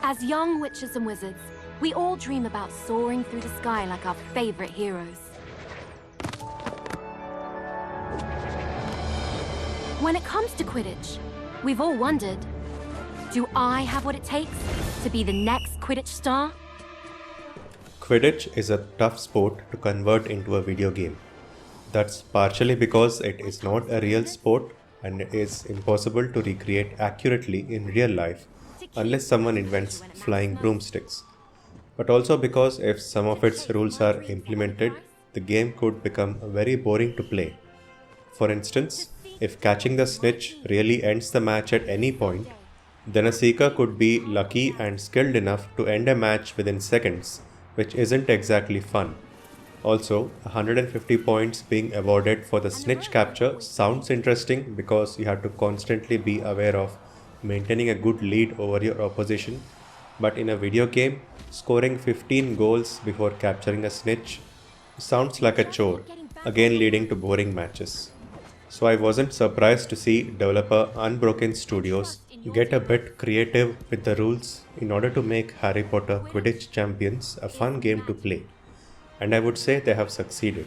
As young witches and wizards, we all dream about soaring through the sky like our favorite heroes. When it comes to Quidditch, we've all wondered, do I have what it takes to be the next Quidditch star? Quidditch is a tough sport to convert into a video game. That's partially because it is not a real sport and it is impossible to recreate accurately in real life unless someone invents flying broomsticks. But also because if some of its rules are implemented, the game could become very boring to play. For instance, if catching the snitch really ends the match at any point, then a seeker could be lucky and skilled enough to end a match within seconds, which isn't exactly fun. Also, 150 points being awarded for the snitch capture sounds interesting because you have to constantly be aware of maintaining a good lead over your opposition, but in a video game, scoring 15 goals before capturing a snitch sounds like a chore, again leading to boring matches. So I wasn't surprised to see developer Unbroken Studios get a bit creative with the rules in order to make Harry Potter Quidditch Champions a fun game to play. And I would say they have succeeded.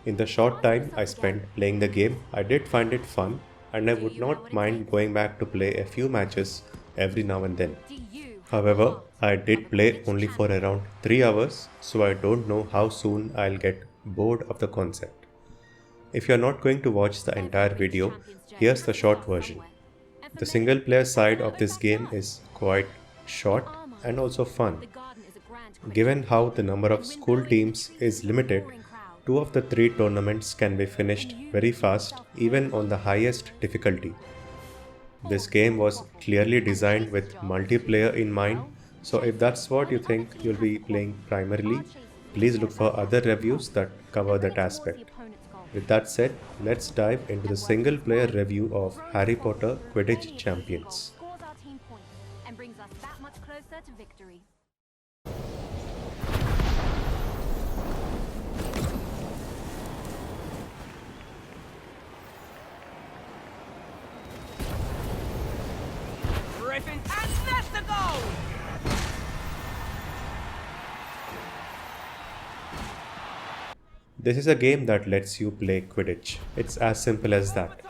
In the short time I spent playing the game, I did find it fun and I would not mind going back to play a few matches every now and then. However, I did play only for around 3 hours, so I don't know how soon I'll get bored of the concept. If you're not going to watch the entire video, here's the short version. The single player side of this game is quite short and also fun. Given how the number of school teams is limited, 2 of the 3 tournaments can be finished very fast even on the highest difficulty. This game was clearly designed with multiplayer in mind, so if that's what you think you'll be playing primarily, please look for other reviews that cover that aspect. With that said, let's dive into the single player review of Harry Potter Quidditch Champions. Griffin and that's the goal! This is a game that lets you play Quidditch. It's as simple as that.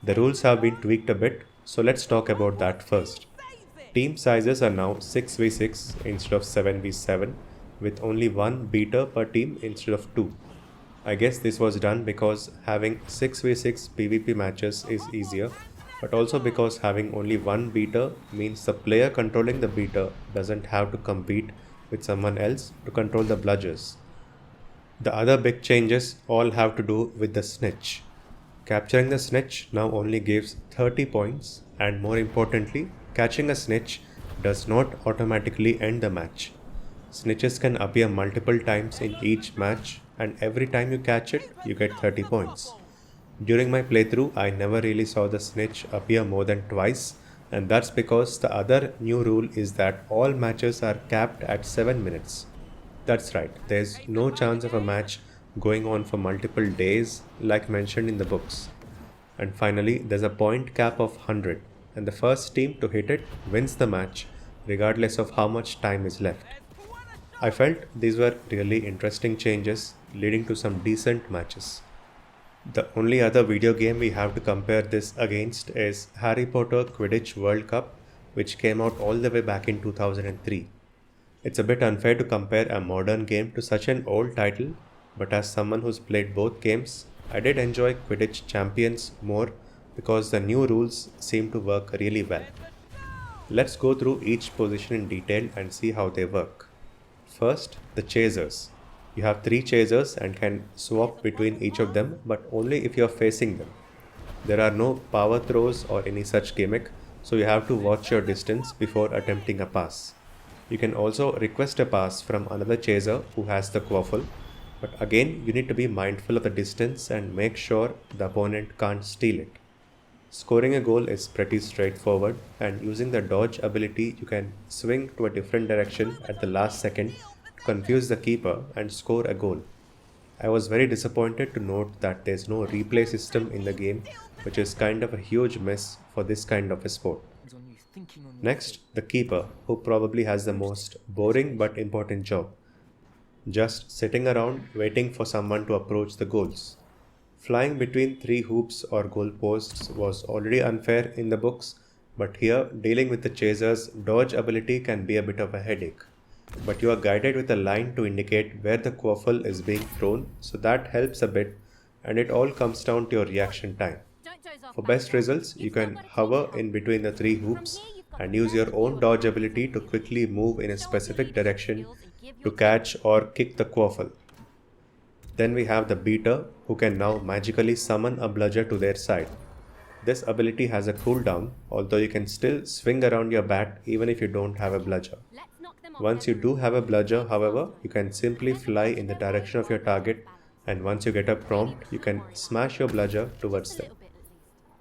The rules have been tweaked a bit, so let's talk about that first. Team sizes are now 6v6 instead of 7v7, with only one beater per team instead of 2. I guess this was done because having 6v6 PvP matches is easier, but also because having only one beater means the player controlling the beater doesn't have to compete with someone else to control the bludgers. The other big changes all have to do with the snitch. Capturing the snitch now only gives 30 points, and more importantly, catching a snitch does not automatically end the match. Snitches can appear multiple times in each match, and every time you catch it, you get 30 points. During my playthrough, I never really saw the snitch appear more than twice, and that's because the other new rule is that all matches are capped at 7 minutes. That's right, there's no chance of a match going on for multiple days like mentioned in the books. And finally, there's a point cap of 100, and the first team to hit it wins the match regardless of how much time is left. I felt these were really interesting changes leading to some decent matches. The only other video game we have to compare this against is Harry Potter Quidditch World Cup, which came out all the way back in 2003. It's a bit unfair to compare a modern game to such an old title, but as someone who's played both games, I did enjoy Quidditch Champions more because the new rules seem to work really well. Let's go through each position in detail and see how they work. First, the chasers. You have 3 chasers and can swap between each of them, but only if you're facing them. There are no power throws or any such gimmick, so you have to watch your distance before attempting a pass. You can also request a pass from another chaser who has the quaffle, but again you need to be mindful of the distance and make sure the opponent can't steal it. Scoring a goal is pretty straightforward, and using the dodge ability you can swing to a different direction at the last second to confuse the keeper and score a goal. I was very disappointed to note that there's no replay system in the game, which is kind of a huge mess for this kind of a sport. Next, the keeper, who probably has the most boring but important job. Just sitting around waiting for someone to approach the goals. Flying between three hoops or goalposts was already unfair in the books, but here dealing with the chaser's dodge ability can be a bit of a headache. But you are guided with a line to indicate where the quaffle is being thrown, so that helps a bit, and it all comes down to your reaction time. For best results, you can hover in between the three hoops and use your own dodge ability to quickly move in a specific direction to catch or kick the quaffle. Then we have the beater, who can now magically summon a bludger to their side. This ability has a cooldown, although you can still swing around your bat even if you don't have a bludger. Once you do have a bludger, however, you can simply fly in the direction of your target, and once you get a prompt, you can smash your bludger towards them.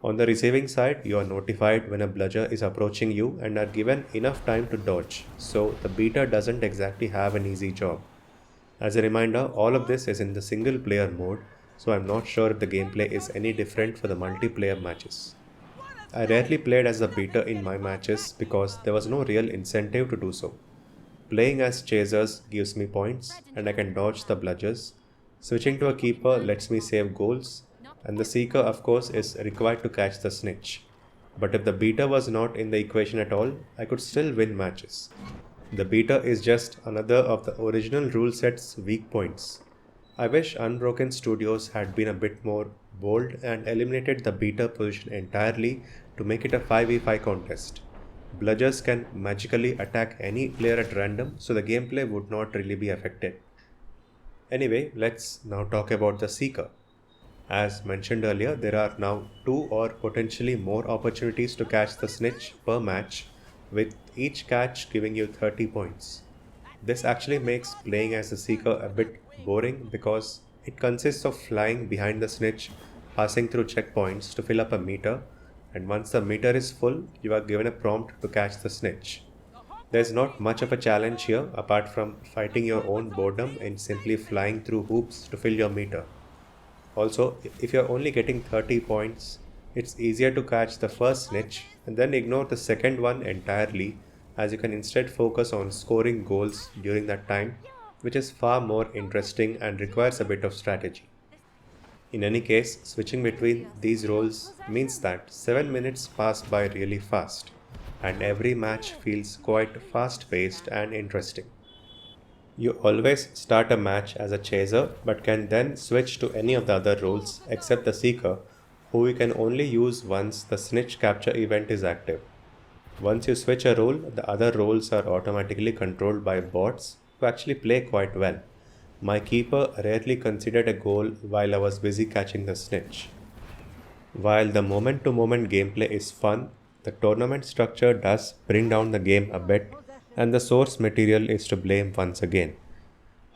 On the receiving side, you are notified when a bludger is approaching you and are given enough time to dodge, so the beater doesn't exactly have an easy job. As a reminder, all of this is in the single player mode, so I'm not sure if the gameplay is any different for the multiplayer matches. I rarely played as the beater in my matches because there was no real incentive to do so. Playing as chasers gives me points and I can dodge the bludgers. Switching to a keeper lets me save goals, and the seeker of course is required to catch the snitch. But if the beater was not in the equation at all, I could still win matches. The beater is just another of the original rule set's weak points. I wish Unbroken Studios had been a bit more bold and eliminated the beater position entirely to make it a 5v5 contest. Bludgers can magically attack any player at random, so the gameplay would not really be affected. Anyway, let's now talk about the Seeker. As mentioned earlier, there are now 2 or potentially more opportunities to catch the snitch per match, with each catch giving you 30 points. This actually makes playing as a Seeker a bit boring because it consists of flying behind the snitch, passing through checkpoints to fill up a meter, and once the meter is full, you are given a prompt to catch the snitch. There is not much of a challenge here apart from fighting your own boredom in simply flying through hoops to fill your meter. Also, if you are only getting 30 points, it's easier to catch the first snitch and then ignore the second one entirely, as you can instead focus on scoring goals during that time, which is far more interesting and requires a bit of strategy. In any case, switching between these roles means that 7 minutes pass by really fast, and every match feels quite fast-paced and interesting. You always start a match as a chaser, but can then switch to any of the other roles except the Seeker, who you can only use once the Snitch Capture event is active. Once you switch a role, the other roles are automatically controlled by bots who actually play quite well. My keeper rarely considered a goal while I was busy catching the snitch. While the moment-to-moment gameplay is fun, the tournament structure does bring down the game a bit, and the source material is to blame once again.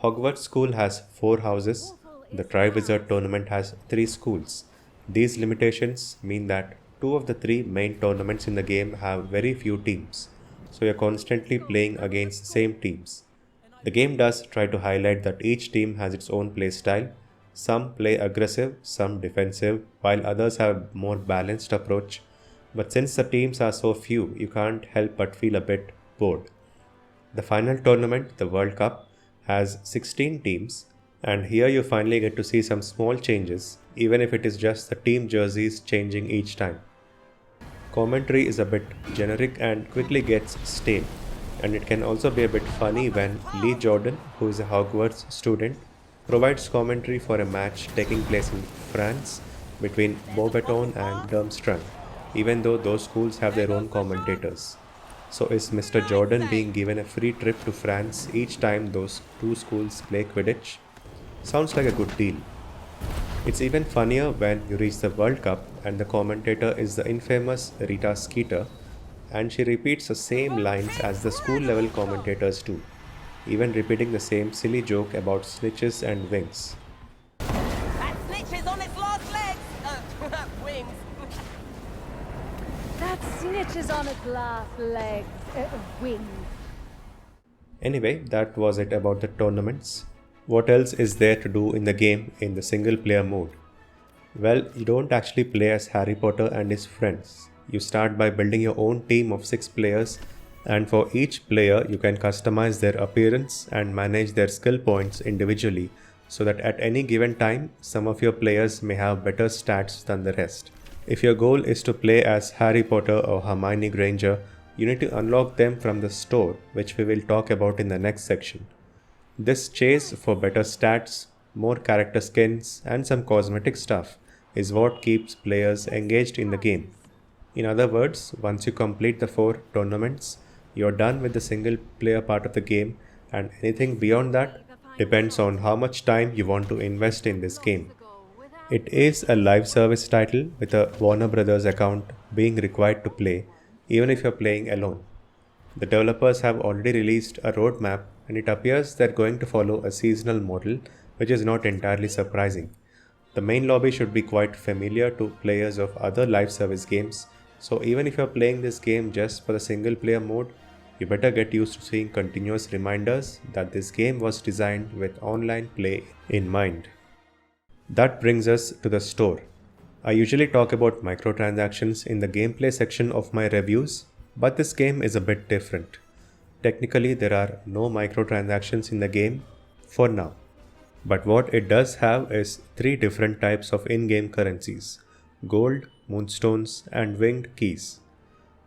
Hogwarts School has 4 houses, the Triwizard Tournament has 3 schools. These limitations mean that 2 of the 3 main tournaments in the game have very few teams, so you're constantly playing against the same teams. The game does try to highlight that each team has its own play style. Some play aggressive, some defensive, while others have a more balanced approach. But since the teams are so few, you can't help but feel a bit bored. The final tournament, the World Cup, has 16 teams, and here you finally get to see some small changes, even if it is just the team jerseys changing each time. Commentary is a bit generic and quickly gets stale, and it can also be a bit funny when Lee Jordan, who is a Hogwarts student, provides commentary for a match taking place in France between Beauxbaton and Durmstrang, even though those schools have their own commentators. So is Mr. Jordan being given a free trip to France each time those 2 schools play Quidditch? Sounds like a good deal. It's even funnier when you reach the World Cup and the commentator is the infamous Rita Skeeter, and she repeats the same lines as the school level commentators do, even repeating the same silly joke about snitches and wings. That snitch is on its last legs! Wings. That snitch is on its last legs. Wings. Anyway, that was it about the tournaments. What else is there to do in the game in the single player mode? Well, you don't actually play as Harry Potter and his friends. You start by building your own team of 6 players, and for each player, you can customize their appearance and manage their skill points individually so that at any given time, some of your players may have better stats than the rest. If your goal is to play as Harry Potter or Hermione Granger, you need to unlock them from the store, which we will talk about in the next section. This chase for better stats, more character skins, and some cosmetic stuff is what keeps players engaged in the game. In other words, once you complete the 4 tournaments, you're done with the single player part of the game, and anything beyond that depends on how much time you want to invest in this game. It is a live service title with a Warner Brothers account being required to play, even if you're playing alone. The developers have already released a roadmap, and it appears they're going to follow a seasonal model, which is not entirely surprising. The main lobby should be quite familiar to players of other live service games, so even if you're playing this game just for the single player mode, you better get used to seeing continuous reminders that this game was designed with online play in mind. That brings us to the store. I usually talk about microtransactions in the gameplay section of my reviews, but this game is a bit different. Technically, there are no microtransactions in the game for now. But what it does have is 3 different types of in-game currencies: gold, moonstones, and winged keys.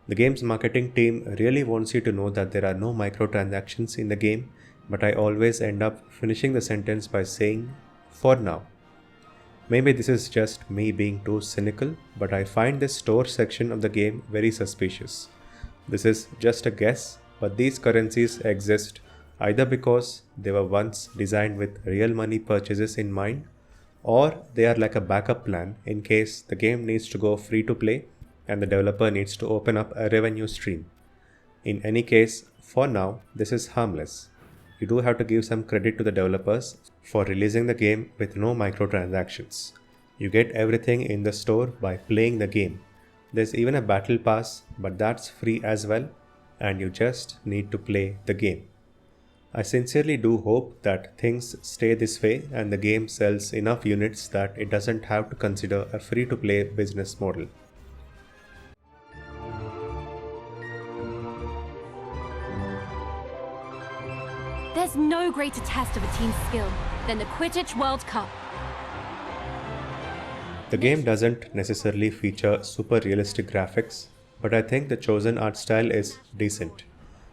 The game's marketing team really wants you to know that there are no microtransactions in the game, but I always end up finishing the sentence by saying, for now. Maybe this is just me being too cynical, but I find this store section of the game very suspicious. This is just a guess, but these currencies exist either because they were once designed with real money purchases in mind, or they are like a backup plan in case the game needs to go free to play and the developer needs to open up a revenue stream. In any case, for now, this is harmless. You do have to give some credit to the developers for releasing the game with no microtransactions. You get everything in the store by playing the game. There's even a battle pass, but that's free as well, and you just need to play the game. I sincerely do hope that things stay this way and the game sells enough units that it doesn't have to consider a free-to-play business model. There's no greater test of a team's skill than the Quidditch World Cup. The game doesn't necessarily feature super realistic graphics, but I think the chosen art style is decent.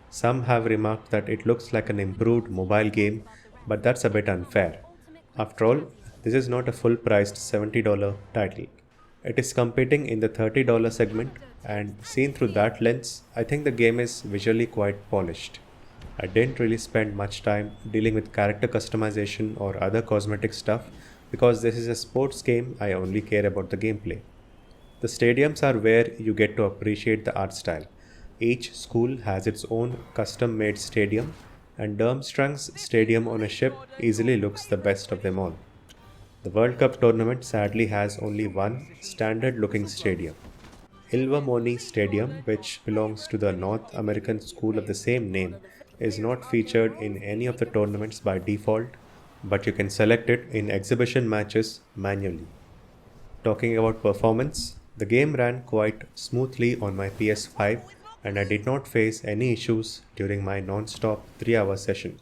Some have remarked that it looks like an improved mobile game, but that's a bit unfair. After all, this is not a full-priced $70 title. It is competing in the $30 segment, and seen through that lens, I think the game is visually quite polished. I didn't really spend much time dealing with character customization or other cosmetic stuff because this is a sports game. I only care about the gameplay. The stadiums are where you get to appreciate the art style. Each school has its own custom-made stadium, and Durmstrang's stadium on a ship easily looks the best of them all. The World Cup tournament sadly has only one standard-looking stadium. Ilvermorny Stadium, which belongs to the North American school of the same name, is not featured in any of the tournaments by default, but you can select it in exhibition matches manually. Talking about performance, the game ran quite smoothly on my PS5 and I did not face any issues during my non-stop 3-hour session.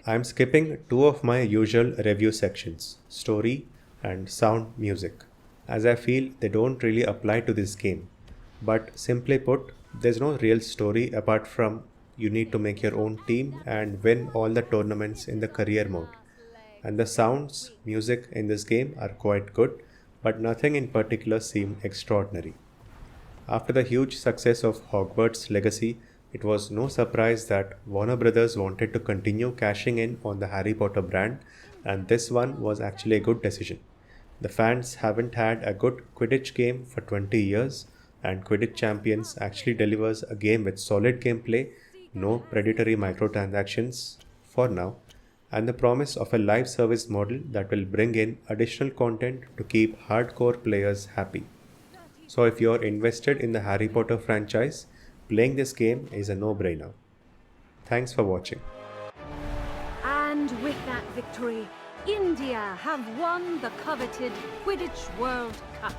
I am skipping 2 of my usual review sections, story and sound music, as I feel they don't really apply to this game. But simply put, there's no real story apart from you need to make your own team and win all the tournaments in the career mode. And the sounds, music in this game are quite good, but nothing in particular seemed extraordinary. After the huge success of Hogwarts Legacy, it was no surprise that Warner Brothers wanted to continue cashing in on the Harry Potter brand, and this one was actually a good decision. The fans haven't had a good Quidditch game for 20 years, and Quidditch Champions actually delivers a game with solid gameplay, no predatory microtransactions for now, and the promise of a live service model that will bring in additional content to keep hardcore players happy. So if you're invested in the Harry Potter franchise, playing this game is a no-brainer. Thanks for watching. And with that victory, India have won the coveted Quidditch World Cup.